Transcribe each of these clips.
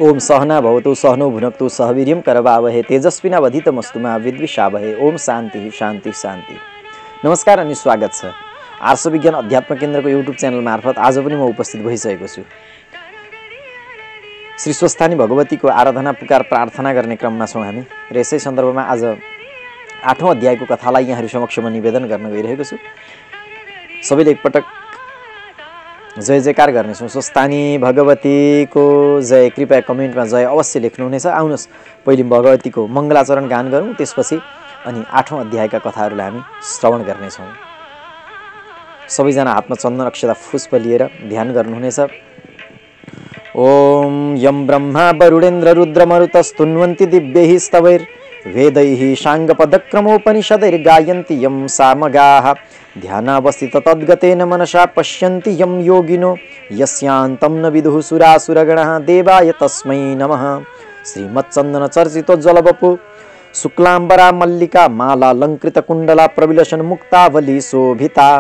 ओम सहना भवतु सहनौ भुनक्तु सह वीर्यं करवावहे तेजस्विनावधितमस्तु मा विद्विषावहे। ओम शान्ति शान्ति शान्ति। नमस्कार अनि स्वागत छ आर्ष विज्ञान अध्यात्म केन्द्रको युट्युब च्यानल मार्फत आज पनि म उपस्थित भइसकेको छु। श्री स्वस्थानी भगवतीको आराधना पुकार प्रार्थना गर्ने क्रममा छौँ हामी र यसै सन्दर्भमा आज 8औं अध्यायको कथालाई यहाँहरू समक्ष म निवेदन गर्न गइरहेको छु। सबैले एकपटक जय जयकार गर्नेछौँ। स्वस्थानी भगवतीको जय। कृपया कमेन्टमा जय अवश्य लेख्नुहुनेछ। आउनुहोस् पहिले भगवतीको मङ्गलाचरण गान गरौँ, त्यसपछि अनि 8औं अध्यायका कथाहरूलाई हामी श्रवण गर्नेछौँ। सबैजना हातमा चन्दन अक्षता पुष्प लिएर ध्यान गर्नुहुनेछ। ओम यम ब्रह्मा वरुणेन्द्र रुद्रमरुतस्तुन्वन्ति दिव्यैः स्तवैर्वेदैः साङ्गपदक्रमोपनिषदैर्गायन्ति यं सामगाः ध्यानावस्थित तद्गतेन मनसा पश्यन्ति यं योगिनो यस्यान्तं न विदुः सुरासुरगणः देवाय तस्मै नमः। श्रीमच्चन्दनचर्चितोज्ज्वलवपु शुक्लाम्बरा मल्लिका मालालङ्कृतकुण्डला प्रविलसन मुक्तावली शोभिता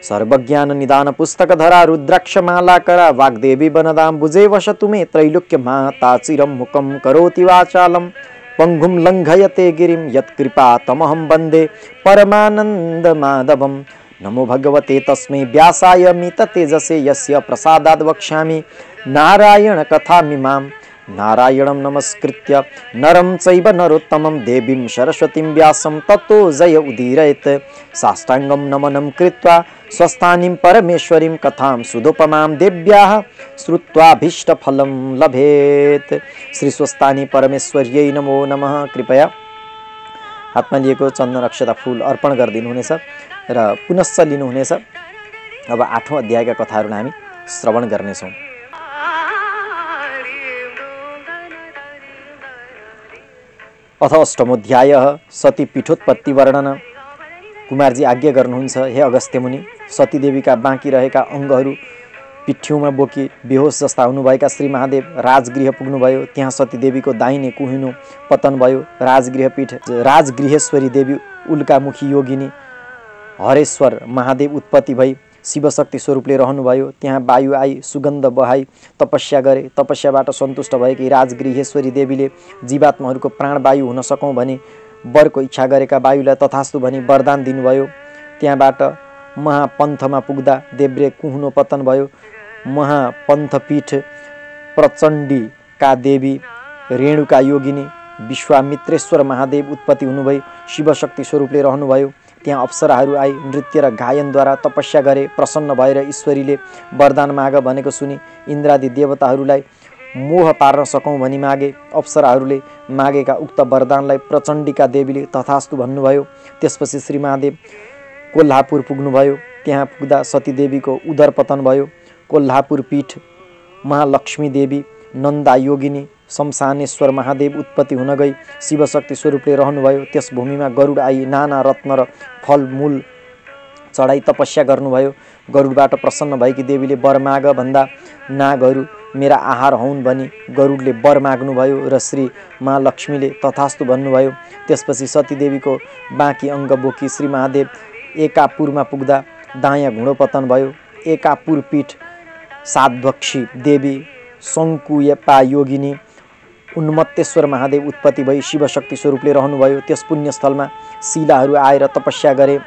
सर्वज्ञाननिदान पुस्तकधरा रुद्राक्षमालाकरा वाग्देवी वनदाम्बुजे वसतु मे त्रैलोक्यमाता चिरं मुखं करोति वाचालं पंगुं लंघयते गिरिं यत्कृपातमहं वन्दे परमानन्दमाधवं। नमो भगवते तस्मै व्यासाय मिततेजसे यस्य प्रसादाद् वक्ष्यामि नारायण कथामिमां। नारायणं नमस्कृत्य नरं चैव नरोत्तमं देवीं सरस्वतीं व्यासं ततो जय उदीरयेत्। साष्टांगं नमनं कृत्वा स्वस्थानीं परमेश्वरीं कथां सुदोपमां देव्याः श्रुत्वाभीष्टफलं लभेत्। श्री स्वस्थानी परमेश्वर्यै नमो नमः। कृपया हातमा लिएको चन्दन अक्षता फूल अर्पण गरिदिनुहुनेछ र पुनश्च लिनुहुनेछ। अब 8औं अध्यायका कथाहरूलाई हामी श्रवण गर्नेछौँ। अथ अष्टमोध्यायः सती पीठोत्पत्ति वर्णन। कुमारजी आज्ञा गर्नुहुन्छ, हे अगस्त्य मुनि, सतीदेवीका बाँकी रहेका अङ्गहरू पिठ्यौँमा बोकी बेहोस जस्ता हुनुभएका श्री महादेव राजगृह पुग्नुभयो। त्यहाँ सतीदेवीको दाहिने कुहिनो पतन भयो। राजगृहेश्वरी देवी उल्कामुखी योगिनी हरेश्वर महादेव उत्पत्ति भई शिवशक्ति स्वरूपले रहनुभयो। त्यहाँ वायु आई सुगन्ध बहाई तपस्या गरे। तपस्याबाट सन्तुष्ट भएकी राजगृहेश्वरी देवीले जीवात्माहरूको प्राणवायु हुन सकौँ भनी वरको इच्छा गरेका वायुलाई तथास्तु भनी वरदान दिनुभयो। त्यहाँबाट महापन्थमा पुग्दा देब्रे कुहुनो पतन भयो। महापन्थपीठ प्रचण्डीका देवी रेणुका योगिनी विश्वामित्रेश्वर महादेव उत्पत्ति हुनुभई शिवशक्ति स्वरूपले रहनुभयो। त्यहाँ अप्सराहरू आई नृत्य र गायनद्वारा तपस्या गरे। प्रसन्न भएर ईश्वरीले वरदान माग भनेको सुनि इन्द्रादि देवताहरूलाई मोह पार्न सकौँ भनी मागे। अप्सराहरूले मागेका उक्त वरदानलाई प्रचण्डिका देवीले तथास्तु भन्नुभयो। त्यसपछि श्री महादेव कोल्हापुर पुग्नुभयो। त्यहाँ पुग्दा सतीदेवीको उदर पतन भयो। कोल्हापुर पीठ महालक्ष्मी देवी नन्दा योगिनी शमशानेश्वर महादेव उत्पत्ति हुन गई शिवशक्ति स्वरूपले रहनुभयो। त्यस भूमिमा गरुड आई नाना रत्न र फलमूल चढाई तपस्या गर्नुभयो। गरुडबाट प्रसन्न भएकी देवीले वर माग भन्दा नागहरू मेरा आहार हुन् भनी गरुडले वर माग्नुभयो र श्री महालक्ष्मीले तथास्तु भन्नुभयो। त्यसपछि सतीदेवीको बाँकी अङ्ग बोकी श्री महादेव एकापुरमा पुग्दा दायाँ घुँडो पतन भयो। एकापुर पीठ साध्वक्षी देवी शङ्कुयपा योगिनी उन्मत्तेश्वर महादेव उत्पत्ति भई शिवशक्ति स्वरूपले रहनुभयो। त्यस पुण्यस्थलमा शिलाहरू आएर तपस्या गरे।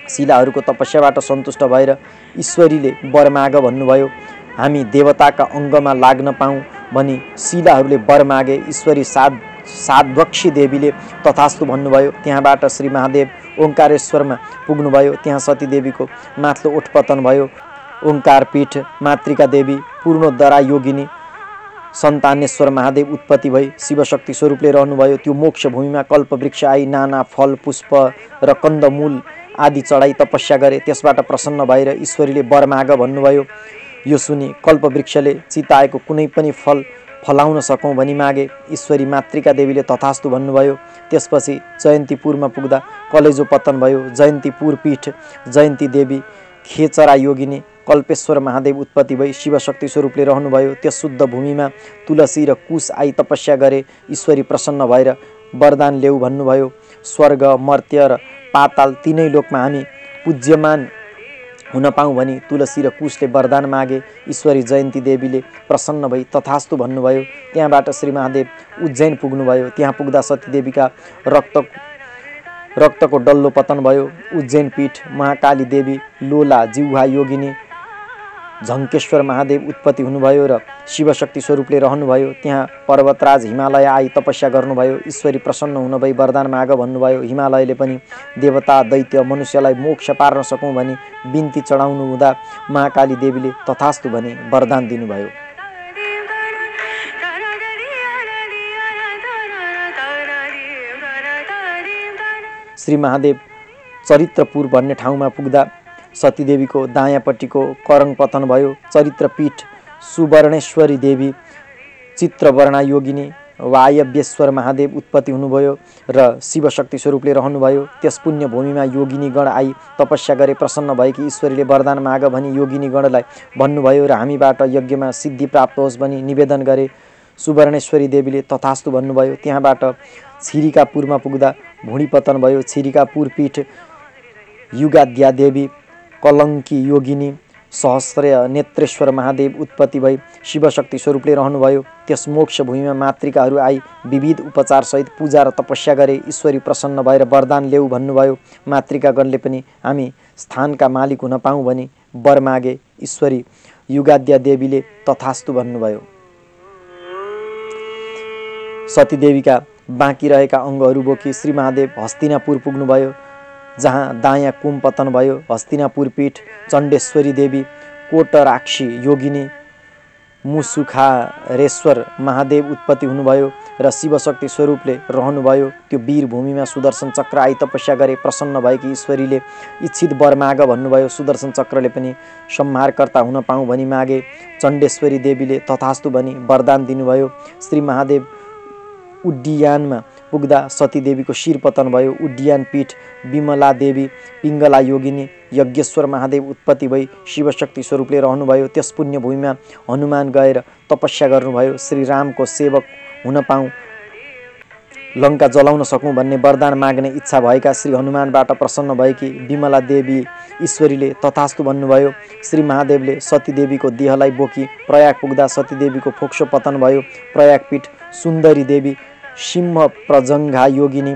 शिलाहरूको तपस्याबाट सन्तुष्ट भएर ईश्वरीले वर माग भन्नुभयो। हामी देवताका अङ्गमा लाग्न पाऊँ भनी शिलाहरूले वर मागे। ईश्वरी साध्वक्षी देवीले तथास्तु भन्नुभयो। त्यहाँबाट श्री महादेव ओङ्कारेश्वरमा पुग्नुभयो। त्यहाँ सतीदेवीको माथिल्लो ओठ पतन भयो। ओङ्कारपीठ मातृका देवी पूर्णोद्धरा योगिनी सन्तानेश्वर महादेव उत्पत्ति भई शिवशक्ति स्वरूपले रहनुभयो। त्यो मोक्ष भूमिमा कल्पवृक्ष आई नाना फल पुष्प र कन्दमूल आदि चढाई तपस्या गरे। त्यसबाट प्रसन्न भएर ईश्वरीले वर माग भन्नुभयो। यो सुनि कल्पवृक्षले चिताएको कुनै पनि फल फलाउन सकौँ भनी मागे। ईश्वरी मातृका देवीले तथास्तु भन्नुभयो। त्यसपछि जयन्तीपुरमा पुग्दा कलेजो पतन भयो। जयन्तीपुर पीठ जयन्ती देवी खेचरा योगिनी कल्पेश्वर महादेव उत्पत्ति भई शिवशक्ति स्वरूपले रहनुभयो। त्यस शुद्ध भूमिमा तुलसी र कुश आई तपस्या गरे। ईश्वरी प्रसन्न भएर वरदान ल्याऊ भन्नुभयो। स्वर्ग मर्त्य र पाताल तीनै लोकमा हामी पूज्यमान हुन पाऊँ भनी तुलसी र कुशले वरदान मागे। ईश्वरी जयन्ती देवीले प्रसन्न भई तथास्तु भन्नुभयो। त्यहाँबाट श्री महादेव उज्जैन पुग्नुभयो। त्यहाँ पुग्दा सतीदेवीका रक्तको डल्लो पतन भयो। उज्जैन पीठ महाकाली देवी, लोला जिह्वा योगिनी झङ्केश्वर महादेव उत्पत्ति हुनुभयो र शिवशक्ति स्वरूपले रहनुभयो। त्यहाँ पर्वतराज हिमालय आई तपस्या गर्नुभयो। ईश्वरी प्रसन्न हुन भई वरदान माग भन्नुभयो। हिमालयले पनि देवता दैत्य मनुष्यलाई मोक्ष पार्न सकौँ भनी बिन्ती चढाउनु हुँदा महाकाली देवीले तथास्तु भनी वरदान दिनुभयो। श्री महादेव चरित्रपुर भन्ने ठाउँमा पुग्दा सतीदेवीको दायाँपट्टिको करङ पतन भयो। चरित्रपीठ सुवर्णेश्वरी देवी, चित्रवर्णा योगिनी वायव्येश्वर महादेव उत्पत्ति हुनुभयो र शिवशक्ति स्वरूपले रहनुभयो। त्यस पुण्य भूमिमा योगिनीगण आई तपस्या गरे। प्रसन्न भएकी ईश्वरीले वरदान माग भनी योगिनीगणलाई भन्नुभयो र हामीबाट यज्ञमा सिद्धि प्राप्त होस् भनी निवेदन गरे। सुवर्णेश्वरी देवीले तथास्तु भन्नुभयो। त्यहाँबाट छिरिकापुरमा पुग्दा भुँडी पतन भयो। छिरिकापुर पीठ युगाद्या देवी, कलङ्की योगिनी सहस्र नेत्रेश्वर महादेव उत्पत्ति भई शिवशक्ति स्वरूपले रहनुभयो। त्यस मोक्ष भूमिमा मातृकाहरू आई विविध उपचारसहित पूजा र तपस्या गरे। ईश्वरी प्रसन्न भएर वरदान ल्याऊ भन्नुभयो। मातृकागणले पनि हामी स्थानका मालिक हुन पाऊँ भनी वर मागे। ईश्वरी युगाद्या देवीले तथास्तु भन्नुभयो। सतीदेवीका बाँकी रहेका अङ्गहरू बोकी श्री महादेव हस्तिनापुर पुग्नुभयो, जहाँ दायाँ कुम पतन भयो। हस्तिनापुर पीठ चण्डेश्वरी देवी, कोटराक्षी योगिनी मुसुखारेश्वर महादेव उत्पत्ति हुनुभयो र शिवशक्ति स्वरूपले रहनुभयो। त्यो वीर भूमिमा सुदर्शन चक्र आई तपस्या गरे। प्रसन्न भएकी ईश्वरीले इच्छित वर माग भन्नुभयो। सुदर्शन चक्रले पनि संहारकर्ता हुन पाऊँ भनी मागे। चण्डेश्वरी देवीले तथास्तु भनी वरदान दिनुभयो। श्री महादेव उड्डियानमा पुग्दा सतीदेवीको शिर पतन भयो। उड्डियान पीठ विमला देवी, पिङ्गला योगिनी यज्ञेश्वर महादेव उत्पत्ति भई शिवशक्ति स्वरूपले रहनुभयो। त्यस पुण्य भूमिमा हनुमान गएर तपस्या गर्नुभयो। श्री रामको सेवक हुन पाऊँ, लङ्का जलाउन सकौँ भन्ने वरदान माग्ने इच्छा भएका श्री हनुमानबाट प्रसन्न भएकी विमला देवी ईश्वरीले तथास्तु भन्नुभयो। श्री महादेवले सतीदेवीको देहलाई बोकी प्रयाग पुग्दा सतीदेवीको फोक्सो पतन भयो। प्रयागपीठ सुन्दरी देवी, सिंह प्रजङ्घा योगिनी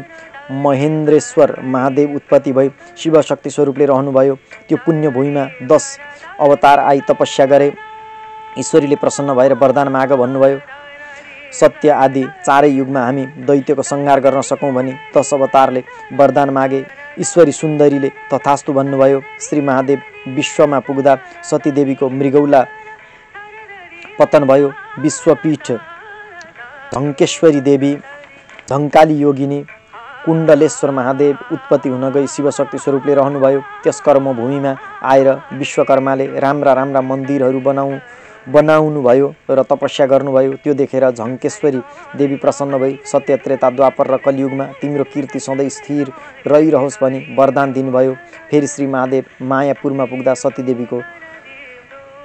महेन्द्रेश्वर महादेव उत्पत्ति भई शिवशक्ति स्वरूपले रहनुभयो। त्यो पुण्य भूमिमा 10 अवतार आई तपस्या गरे। ईश्वरीले प्रसन्न भएर वरदान माग भन्नुभयो। सत्य आदि चारै युगमा हामी दैत्यको संहार गर्न सकौँ भनी 10 अवतारले वरदान मागे। ईश्वरी सुन्दरीले तथास्तु भन्नुभयो। श्री महादेव विश्वमा पुग्दा सतीदेवीको मृगौला पतन भयो। विश्वपीठ झङ्केश्वरी देवी, झङ्काली योगिनी कुण्डलेश्वर महादेव उत्पत्ति हुन गई शिवशक्ति स्वरूपले रहनुभयो। त्यस कर्मभूमिमा आएर विश्वकर्माले राम्रा राम्रा मन्दिरहरू बनाउनु भयो र तपस्या गर्नुभयो। त्यो देखेर झङ्केश्वरी देवी प्रसन्न भई सत्य त्रेता द्वापर र कलियुगमा तिम्रो कीर्ति सधैँ स्थिर रहिरहोस् भनी वरदान दिनुभयो। फेरि श्री महादेव मायापुरमा पुग्दा सतीदेवीको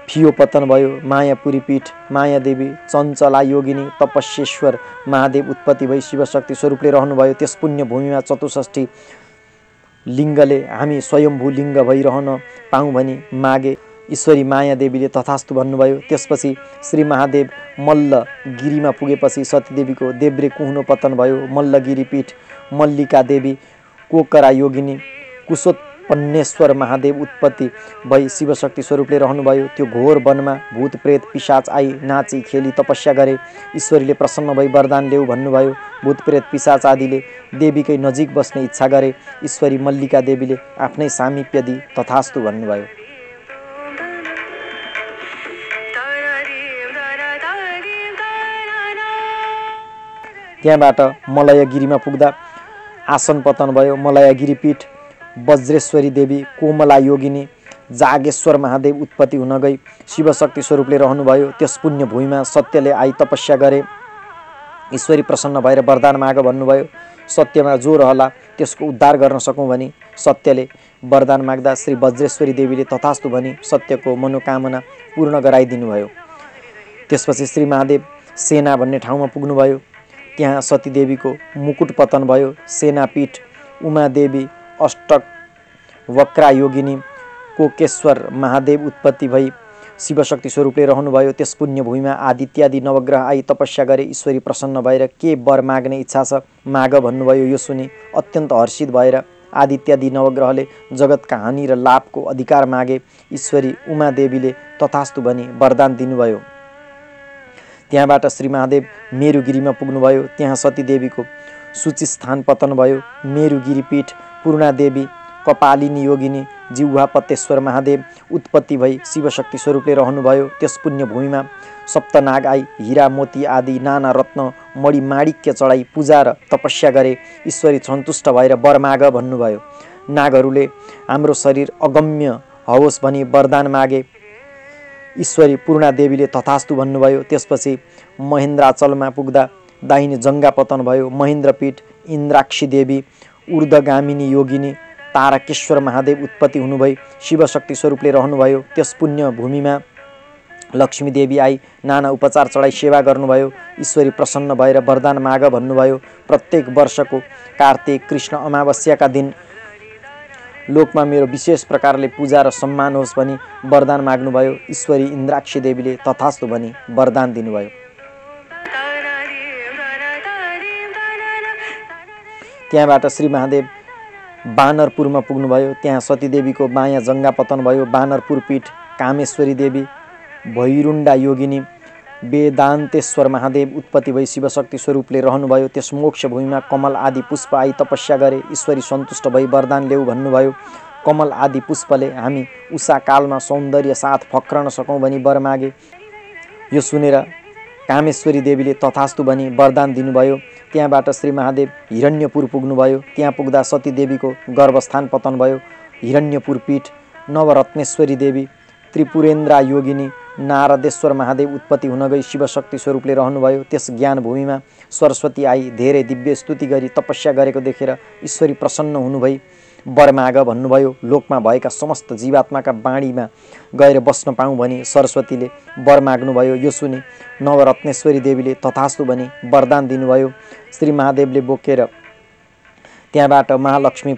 फियो पतन भयो। मायापुरी पीठ मायादेवी चञ्चला योगिनी तपस्येश्वर महादेव उत्पत्ति भई शिवशक्ति स्वरूपले रहनुभयो। त्यस पुण्य भूमिमा 64 लिङ्गले हामी स्वयम्भू लिङ्ग भइरहन पाऊँ भनी मागे। ईश्वरी मायादेवीले तथास्तु भन्नुभयो। त्यसपछि श्री महादेव मल्लगिरीमा पुगेपछि सतीदेवीको देब्रे कुहुनो पतन भयो। मल्लगिरी पीठ मल्लिका देवी, कोकरा योगिनी कुशोत्पन्नेश्वर महादेव उत्पत्ति भई शिवशक्ति स्वरूपले रहनुभयो। त्यो घोर वनमा भूत प्रेत पिशाच आई नाची खेली तपस्या गरे। ईश्वरीले प्रसन्न भई वरदान ल्याऊ भन्नुभयो। भूत प्रेत पिशाच आदिले देवीकै नजिक बस्ने इच्छा गरे। ईश्वरी मल्लिका देवीले आफ्नै सामिप्य दिई तथास्तु भन्नुभयो। त्यहाँबाट मलयगिरीमा पुग्दा आसन पतन भयो। मलयगिरी पीठ वज्रेश्वरी देवी, कोमला योगिनी जागेश्वर महादेव उत्पत्ति हुन गई शिवशक्ति स्वरूपले रहनुभयो। त्यस पुण्य भूमिमा सत्यले आई तपस्या गरे। ईश्वरी प्रसन्न भएर वरदान माग भन्नुभयो। सत्यमा जो रहला त्यसको उद्धार गर्न सकौँ भनी सत्यले वरदान माग्दा श्री वज्रेश्वरी देवीले तथास्तु भनी सत्यको मनोकामना पूर्ण गराइदिनुभयो। त्यसपछि श्री महादेव सेना भन्ने ठाउँमा पुग्नुभयो। त्यहाँ सतीदेवीको मुकुट पतन भयो। सेनापीठ उमादेवी अष्टक वक्रा योगिनी कोकेश्वर महादेव उत्पत्ति भई शिवशक्ति स्वरूपले रहनुभयो। त्यस पुण्यभूमिमा आदित्यादि नवग्रह आई तपस्या गरे। ईश्वरी प्रसन्न भएर के वर माग्ने इच्छा छ माग भन्नुभयो। यो सुनि अत्यन्त हर्षित भएर आदित्यादि नवग्रहले जगतका हानि र लाभको अधिकार मागे। ईश्वरी उमादेवीले तथास्तु भनी वरदान दिनुभयो। त्यहाँबाट श्री महादेव मेरुगिरीमा पुग्नुभयो। त्यहाँ सतीदेवीको सूचिस्थान पतन भयो। मेरुगिरी पीठ पूर्णादेवी कपालिनी योगिनी जिह्वापतेश्वर महादेव उत्पत्ति भई शिवशक्ति स्वरूपले रहनुभयो। त्यस पुण्यभूमिमा सप्तनाग आई हीरा मोती आदि नाना रत्न मणि माणिक्य चढाई पूजा र तपस्या गरे। ईश्वरी सन्तुष्ट भएर वर माग भन्नुभयो। नागहरूले हाम्रो शरीर अगम्य होस् भनी वरदान मागे। ईश्वरी पूर्णादेवीले तथास्तु भन्नुभयो। त्यसपछि महेन्द्राचलमा पुग्दा दाहिने जङ्गा पतन भयो। महेन्द्रपीठ इन्द्राक्षी देवी ऊर्ध्वगामिनी योगिनी तारकेश्वर महादेव उत्पत्ति हुनुभई शिवशक्ति स्वरूपले रहनुभयो। त्यस पुण्य भूमिमा लक्ष्मी देवी आई नाना उपचार चढाई सेवा गर्नुभयो। ईश्वरी प्रसन्न भएर वरदान माग भन्नुभयो। प्रत्येक वर्षको कार्तिक कृष्ण अमावस्याका दिन लोकमा मेरो विशेष प्रकारले पूजा र सम्मान होस् भनी वरदान माग्नुभयो। ईश्वरी इन्द्राक्षी देवीले तथास्तु भनी वरदान दिनुभयो। त्यहाँबाट श्री महादेव बानरपुरमा पुग्नुभयो। त्यहाँ सतीदेवीको बायाँ जङ्गा पतन भयो। बानरपुर पीठ कामेश्वरी देवी भैरुण्डा योगिनी वेदान्तेश्वर महादेव उत्पत्ति भई शिवशक्ति स्वरूपले रहनुभयो। त्यस मोक्ष भूमिमा कमल आदि पुष्प आई तपस्या गरे। ईश्वरी सन्तुष्ट भई वरदान ल्याऊ भन्नुभयो। कमल आदि पुष्पले हामी उषा कालमा सौन्दर्य साथ फक्रन सकौँ भनी वर मागे। यो सुनेर कामेश्वरी देवीले तथास्तु भनी वरदान दिनुभयो। त्यहाँबाट श्री महादेव हिरण्यपुर पुग्नुभयो। त्यहाँ पुग्दा सतीदेवीको गर्भस्थान पतन भयो। हिरण्यपुर पीठ नवरत्नेश्वरी देवी त्रिपुरेन्द्रा योगिनी नारदेश्वर महादेव उत्पत्ति हुन गई शिवशक्ति स्वरूपले रहनुभयो। त्यस ज्ञान भूमिमा सरस्वती आई धेरै दिव्य स्तुति गरी तपस्या गरेको देखेर ईश्वरी प्रसन्न हुनुभई वर माग भन्नुभयो। लोकमा भएका समस्त जीवात्माका बाणीमा गएर बस्न पाऊँ भनी सरस्वतीले वर माग्नुभयो। यो सुनि नवरत्नेश्वरी देवीले तथास्तु भनी वरदान दिनुभयो। श्री महादेवले बोकेर त्यहाँबाट महालक्ष्मी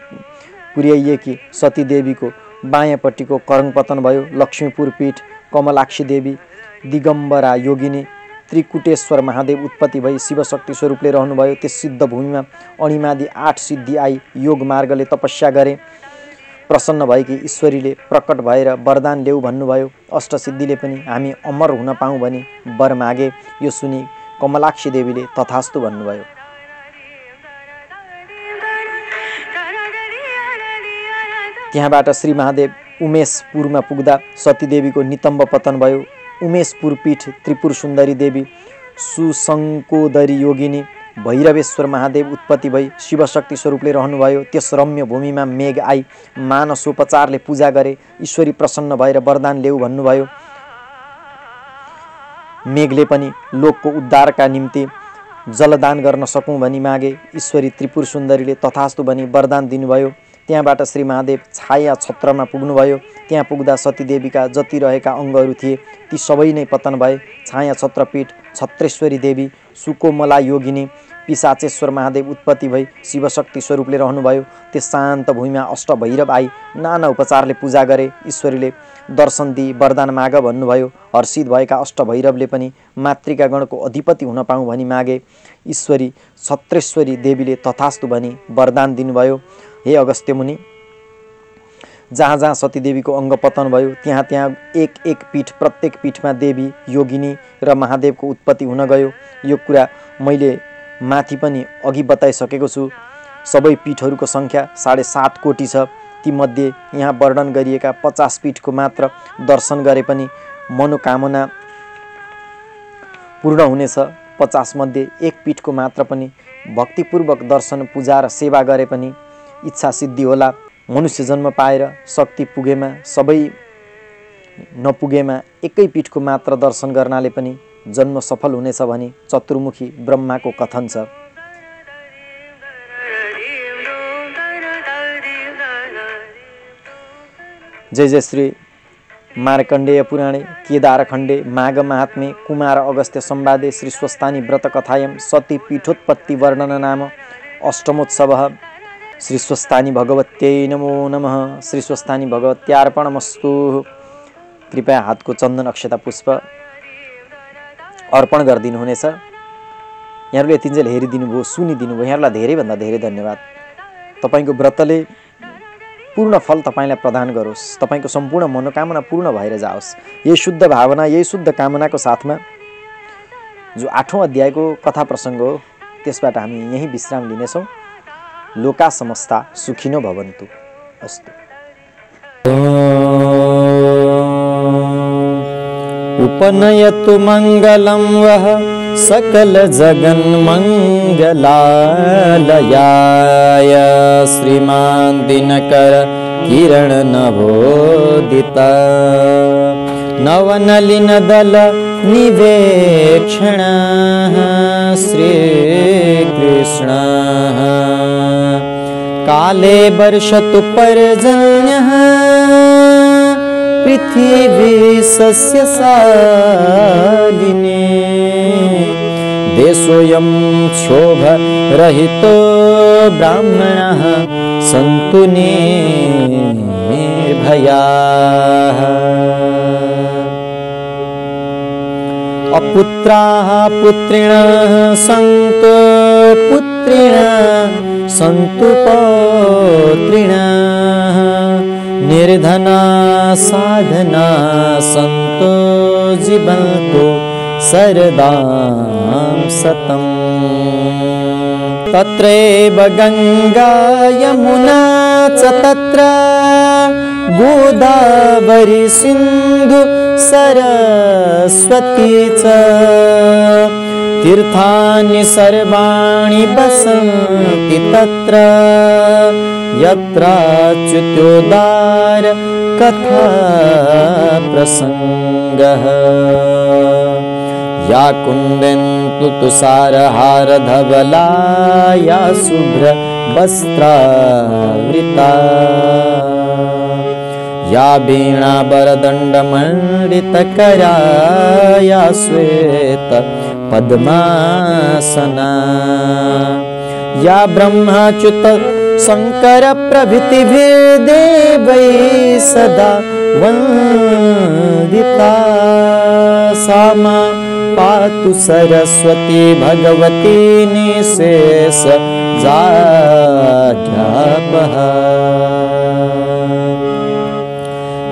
पुर्याइएकी सतीदेवीको बायाँपट्टिको करङ पतन भयो। लक्ष्मीपुर पीठ कमलाक्षी देवी दिगम्बरा योगिनी त्रिकुटेश्वर महादेव उत्पत्ति भई शिवशक्ति स्वरूपले रहनुभयो। त्यस सिद्ध भूमिमा अणिमादि 8 सिद्धि आई योग मार्गले तपस्या गरे। प्रसन्न भएकी ईश्वरीले प्रकट भएर वरदान ल्याऊ भन्नुभयो। अष्टसिद्धिले पनि हामी अमर हुन पाऊँ भनी वर मागे। यो सुनि कमलाक्षी देवीले तथास्तु भन्नुभयो। त्यहाँबाट श्री महादेव उमेशपुरमा पुग्दा सतीदेवीको नितम्ब पतन भयो। उमेशपुर पीठ त्रिपुर सुन्दरी देवी सुसङ्कोदरी योगिनी भैरवेश्वर महादेव उत्पत्ति भई शिवशक्ति स्वरूपले रहनुभयो। त्यस रम्य भूमिमा मेघ आई मानसोपचारले पूजा गरे। ईश्वरी प्रसन्न भएर वरदान ल्याऊ भन्नुभयो। मेघले पनि लोकको उद्धारका निम्ति जलदान गर्न सकौँ भनी मागे। ईश्वरी त्रिपुर सुन्दरीले तथास्तु भनी वरदान दिनुभयो। त्यहाँबाट श्री महादेव छाया छत्रमा पुग्नुभयो। त्यहाँ पुग्दा सतीदेवीका जति रहेका अङ्गहरू थिए ती सबै नै पतन भए। छाया छत्रपीठ छत्रेश्वरी देवी सुकोमला योगिनी पिशाचेश्वर महादेव उत्पत्ति भई शिवशक्ति स्वरूपले रहनुभयो। त्यस शान्त भूमिमा अष्टभैरव आई नाना उपचारले पूजा गरे। ईश्वरीले दर्शन दिई वरदान माग भन्नुभयो। हर्षित भएका अष्टभैरवले पनि मातृकागणको अधिपति हुन पाऊँ भनी मागे। ईश्वरी छत्रेश्वरी देवीले तथास्तु भनी वरदान दिनुभयो। हे अगस्त्य मुनि, जहाँ जहाँ सतीदेवीको अङ्ग पतन भयो त्यहाँ त्यहाँ एक एक पीठ प्रत्येक पीठमा देवी योगिनी र महादेवको उत्पत्ति हुन गयो। यो कुरा मैले माथि पनि अघि बताइसकेको छु। सबै पीठहरूको सङ्ख्या 7.5 कोटी छ। तीमध्ये यहाँ वर्णन गरिएका 50 पीठको मात्र दर्शन गरे पनि मनोकामना पूर्ण हुनेछ। 50 मध्ये एक पीठको मात्र पनि भक्तिपूर्वक दर्शन पूजा र सेवा गरे पनि इच्छा सिद्धि होला। मनुष्य जन्म पाएर शक्ति पुगेमा सबै नपुगेमा एकै पीठको मात्र दर्शन गर्नाले पनि जन्म सफल हुनेछ भनी चतुर्मुखी ब्रह्माको कथन छ। जय जय श्री मार्कण्डेय पुराणे केदारखण्डे माघ महात्म्ये कुमार अगस्त्य संवादे श्री स्वस्तानी व्रत कथायां सती पीठोत्पत्ति वर्णन नाम अष्टमोत्सवः श्री स्वस्थानी भगवत्यै नमो नमः। श्री स्वस्थानी भगवत्यार्पणमस्तु। कृपया हातको चन्दन अक्षता पुष्प अर्पण गरिदिनु हुनेछ। यहाँहरूले यतिन्जेल हेरिदिनु भयो, सुनिदिनु भयो, यहाँहरूलाई धेरैभन्दा धेरै धन्यवाद। तपाईँको व्रतले पूर्ण फल तपाईँलाई प्रदान गरोस्, तपाईँको सम्पूर्ण मनोकामना पूर्ण भएर जाओस्। यही शुद्ध भावना, यही शुद्ध कामनाको साथमा जो 8औं अध्यायको कथा प्रसङ्ग हो त्यसबाट हामी यही विश्राम लिनेछौँ। लोका समस्ता सुखिनो भवन्तु। अस्तु। उपनयतु मङ्गलं वः सकल जगन्मङ्गलालयाय श्रीमान् दिनकर किरण नवोदिता नवनलिनदल निवेक्षण श्रीकृष्णः काले वर्षतु पर्जन्यः पृथिवी सस्यशालिनी देशोऽयं क्षोभरहितो ब्राह्मणः सन्तु निर्भयाः अपुत्राः पुत्रिणः सन्तु पुत्रिणः सन्तु पौत्रिणः निर्धना साधना सन्तो जीवन्तु सरदां सतम् तत्रैव गङ्गा यमुना च तत्र गोदावरी सिन्धु सरस्वती च तीर्थानि सर्वाणि वसन्ति तत्र यत्राच्युतोदार कथा प्रसङ्गः या कुन्देन्दु तुषारहारधवला या शुभ्र वस्त्रावृता या वीणावरदण्डमण्डितकरा या श्वेत पद्मासना या ब्रह्माच्युत शङ्कर प्रभृतिभिर्देवैः सदा वन्दिता सा मा पातु सरस्वती भगवती निशेष जाड्यापहा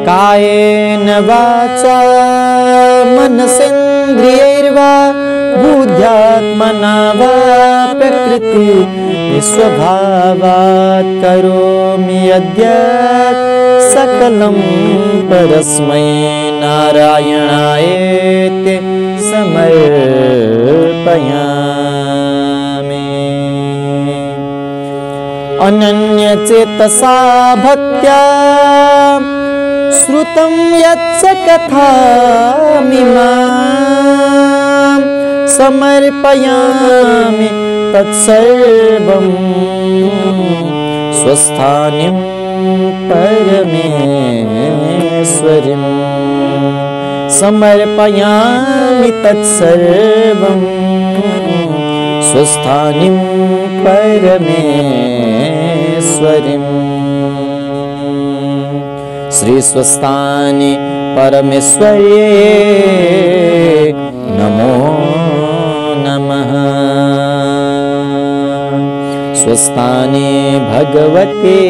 कायेन वाचा मनसेन्द्रियैर्वा बुद्ध्यात्मना वा प्रकृति स्वभावात् करोमि यद्यत् सकलं परस्मै नारायणायेति समर्पयामि। अनन्यचेतसा भक्त्या श्रुतं यच्च कथामिमां समर्पयामि तत्सर्वं स्वस्थानिं परमेश्वरीं समर्पयामि तत्सर्वं स्वस्थानिं परमेश्वरीं। श्री स्वस्थानि परमेश्वर्ये नमो नमः। स्वस्थानि भगवते